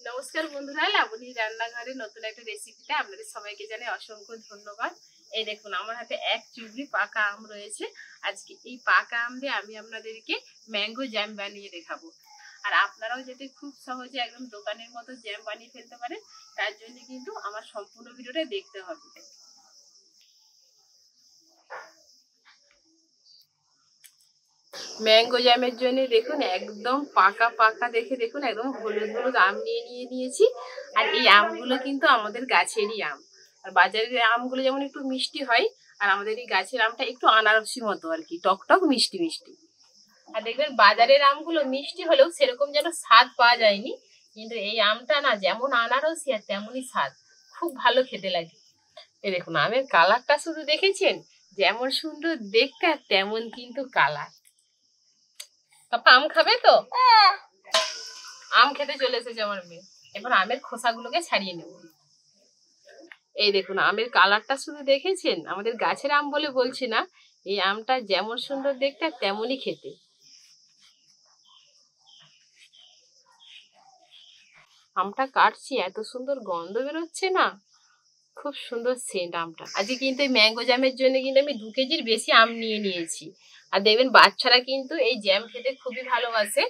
নমস্কার বন্ধুরা, লাবণী রান্নাঘরে নতুন একটা রেসিপিতে আপনাদের সবাইকে জানাই অসংখ্য ধন্যবাদ। এই দেখুন আমার হাতে এক চুবড়ি পাকা আম রয়েছে। আজকে এই পাকা আম দিয়ে আমি আপনাদেরকে ম্যাঙ্গো জ্যাম বানিয়ে দেখাবো। আর আপনারাও যাতে খুব সহজে একদম দোকানের মতো জ্যাম বানিয়ে ফেলতে পারেন, তার জন্য কিন্তু আমার সম্পূর্ণ ভিডিওটা দেখতে হবে। ম্যাঙ্গো জ্যামের জন্য দেখুন একদম পাকা পাকা দেখে দেখুন একদম হলুদ হলুদ আম নিয়েছি। আর এই আমগুলো কিন্তু আমাদের গাছেরই আম। আর বাজারের আমগুলো যেমন একটু মিষ্টি হয়, আর আমাদের এই গাছের আমটা একটু আনারসি মতো আর কি, টক টক মিষ্টি মিষ্টি। আর দেখবেন বাজারের আমগুলো মিষ্টি হলেও সেরকম যেন স্বাদ পাওয়া যায়নি, কিন্তু এই আমটা না যেমন আনারসি আর তেমনই স্বাদ, খুব ভালো খেতে লাগে। এই দেখুন আমের কালারটা শুধু দেখেছেন, যেমন সুন্দর দেখতে আর তেমন কিন্তু কালার। পাপা আম খাবে তো? আম খেতে চলে এসেছে আমার মেয়ে। এবার আমের খোসাগুলোকে ছাড়িয়ে নেব। এই দেখুন আমের কালারটা শুধু দেখেছেন, আমাদের গাছের আম বলে বলছি না, এই আমটা যেমন সুন্দর দেখতে আর তেমনই খেতে। আমটা কাটছি, এত সুন্দর গন্ধ বেরোচ্ছে না, খুব সুন্দর সেন্ট আমটা। আজকে কিন্তু এই ম্যাঙ্গো জ্যামের জন্য কিন্তু আমি 2 কেজির বেশি আম নিয়েছি। আর দেখবেন বাচ্চারা কিন্তু এই জ্যাম খেতে খুবই ভালোবাসে।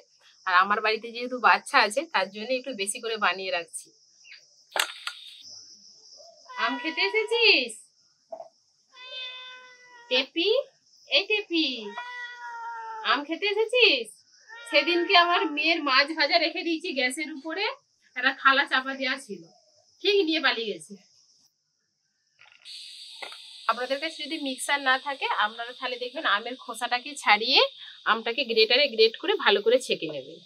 আর আমার বাড়িতে যেহেতু বাচ্চা আছে, তার জন্য একটু বেশি করে বানিয়ে রাখছি। আম খেতে এসেছিস টেপি? এই টেপি, আম খেতে এসেছিস? সেদিনকে আমার মেয়ের মাছ ভাজা রেখে দিয়েছি গ্যাসের উপরে, একটা থালা চাপা দেওয়া ছিল, ঠিক নিয়ে পালিয়ে গেছে। আপনাদের কাছে যদি মিক্সার না থাকে, আপনারা তাহলে দেখবেন আমের খোসাটাকে ছাড়িয়ে আমটাকে গ্রেটারে গ্রেট করে ভালো করে ছেঁকে নেবেন।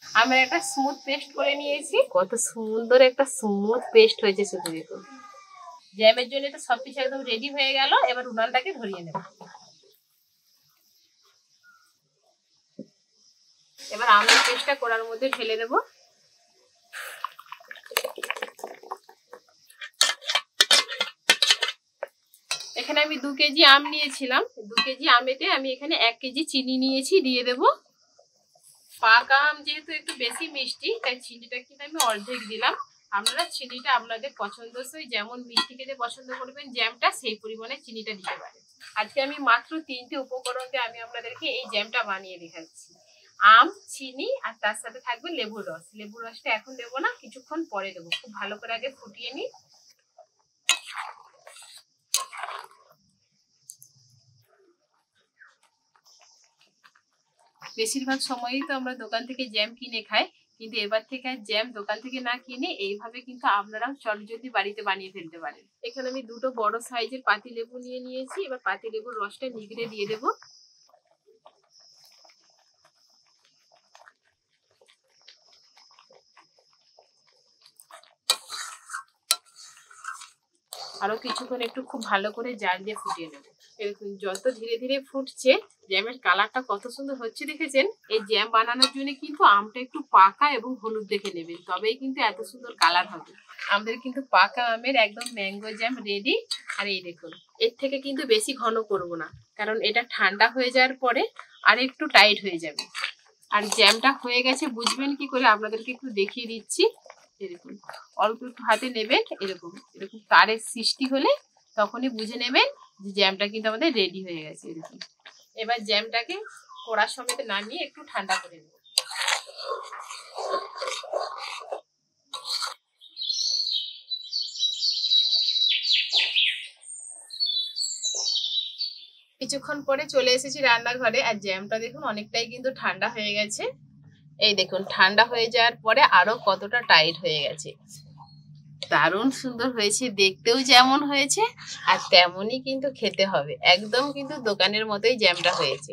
আমি একটা স্মুথ পেস্ট করে নিয়েছি। কত সুন্দর একটা স্মুথ পেস্ট হয়েছে শুধু দেখুন। জ্যামের জন্য তো সবকিছু একদম রেডি হয়ে গেল। এবার উনানটাকে ধরিয়ে নেব। এবার আমের পেস্টটা কড়ার মধ্যে ঢেলে দেব। এখানে আমি 2 কেজি আম নিয়েছিলাম। 2 কেজি আমেতে আমি এখানে 1 কেজি চিনি নিয়েছি, দিয়ে দেব। পাকা আম যেহেতু একটু বেশি মিষ্টি, তাই চিনিটা কিন্তু আমি অর্ধেক দিলাম। আপনারা চিনিটা আপনাদের পছন্দসই, যেমন মিষ্টি খেতে পছন্দ করবেন জ্যামটা, সেই পরিমাণে চিনিটা দিতে পারেন। আজকে আমি মাত্র 3টে উপকরণ দিয়ে আমি আপনাদেরকে এই জ্যামটা বানিয়ে দেখাচ্ছি। আম, চিনি, আর তার সাথে থাকবে লেবুর রস। লেবুর রসটা এখন দেবো না, কিছুক্ষণ পরে দেবো। খুব ভালো করে আগে ফুটিয়ে নিই। বেশিরভাগ সময়ই তো আমরা দোকান থেকে জ্যাম কিনে খাই, কিন্তু এবার থেকে আর জ্যাম দোকান থেকে না কিনে এইভাবে কিন্তু আপনারাও চটজলদি বাড়িতে বানিয়ে ফেলতে পারেন। এখানে আমি 2টো বড় সাইজের পাতি লেবু নিয়েছি। এবার পাতি লেবুর রসটা নিগড়ে দিয়ে দেবো। আরো কিছুক্ষণ একটু খুব ভালো করে জাল দিয়ে ফুটিয়ে নেব। এরকম যত ধীরে ধীরে ফুটছে, জ্যামের কালারটা কত সুন্দর হচ্ছে দেখেছেন। এই জ্যাম বানানোর জন্য কিন্তু আমটা একটু পাকা এবং হলুদ দেখে নেবেন, তবেই কিন্তু এত সুন্দর কালার হবে। আমাদের কিন্তু পাকা আমের একদম ম্যাঙ্গো জ্যাম রেডি। আর এই দেখুন, এর থেকে কিন্তু বেশি ঘন করব না, কারণ এটা ঠান্ডা হয়ে যাওয়ার পরে আর একটু টাইট হয়ে যাবে। আর জ্যামটা হয়ে গেছে বুঝবেন কি করে, আপনাদেরকে একটু দেখিয়ে দিচ্ছি। এরকম অল্প একটু হাতে নেবেন, এরকম এরকম তারের সৃষ্টি হলে তখনই বুঝে নেবেন যে জ্যামটা কিন্তু আমাদের রেডি হয়ে গেছে। এরকম এবার জ্যামটাকে কড়া সমেত নামিয়ে একটু ঠান্ডা করে নেব। কিছুক্ষণ পরে চলে এসেছি রান্নাঘরে। আর জ্যামটা দেখুন অনেকটাই কিন্তু ঠান্ডা হয়ে গেছে। এই দেখুন ঠান্ডা হয়ে যাওয়ার পরে আরো কতটা টাইট হয়ে গেছে। দারুণ সুন্দর হয়েছে, দেখতেও যেমন হয়েছে আর তেমনই কিন্তু খেতে হবে। একদম কিন্তু দোকানের মতোই জ্যামটা হয়েছে।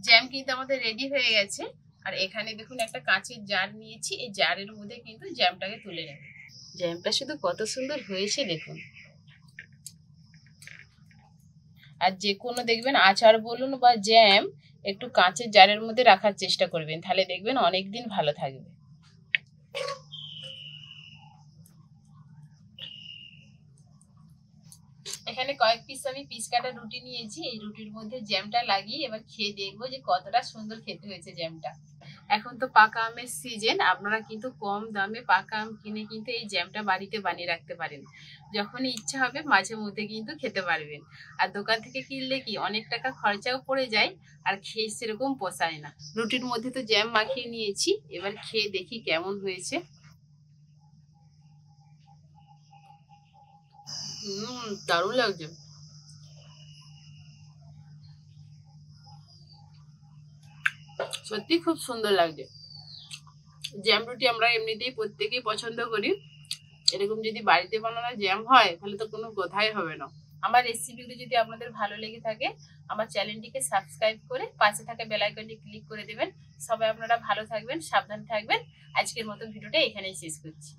জ্যাম কিন্তু আমাদের রেডি হয়ে গেছে। আর এখানে দেখুন একটা কাঁচের জার নিয়েছি, এই জারের মধ্যে কিন্তু জ্যামটাকে তুলে নেব। জ্যামটা শুধু কত সুন্দর হয়েছে দেখুন। আর যে কোনো দেখবেন আচার বলুন বা জ্যাম, একটু কাঁচের জারের মধ্যে রাখার চেষ্টা করবেন, তাহলে দেখবেন অনেকদিন ভালো থাকবে। এখানে কয়েক পিস আমি পিস কাটা রুটি নিয়েছি, এই রুটির মধ্যে জ্যামটা লাগিয়ে এবার খেয়ে দেখবো যে কতটা সুন্দর খেতে হয়েছে জ্যামটা। এখন তো পাকা আমের সিজন, আপনারা কিন্তু কম দামে পাকা আম কিনে কিন্তু এই জ্যামটা বাড়িতে বানিয়ে রাখতে পারেন। যখনই ইচ্ছা হবে মাঝে মধ্যে কিন্তু খেতে পারবেন। আর দোকান থেকে কিনলে কি অনেক টাকা খরচাও পড়ে যায়, আর খেয়ে সেরকম পোষায় না। রুটির মধ্যে তো জ্যাম মাখিয়ে নিয়েছি, এবার খেয়ে দেখি কেমন হয়েছে। দারুণ লাগছে, সত্যি খুব সুন্দর লাগছে। জ্যাম রুটি আমরা এমনিতেই প্রত্যেকেই পছন্দ করি, এরকম যদি বাড়িতে বানানো জ্যাম হয় তাহলে তো কোনো কথাই হবে না। আমার রেসিপিগুলো যদি আপনাদের ভালো লেগে থাকে, আমার চ্যানেলটিকে সাবস্ক্রাইব করে পাশে থাকা বেল আইকনটি ক্লিক করে দেবেন। সবাই আপনারা ভালো থাকবেন, সাবধান থাকবেন। আজকের মতো ভিডিওটা এখানেই শেষ করছি।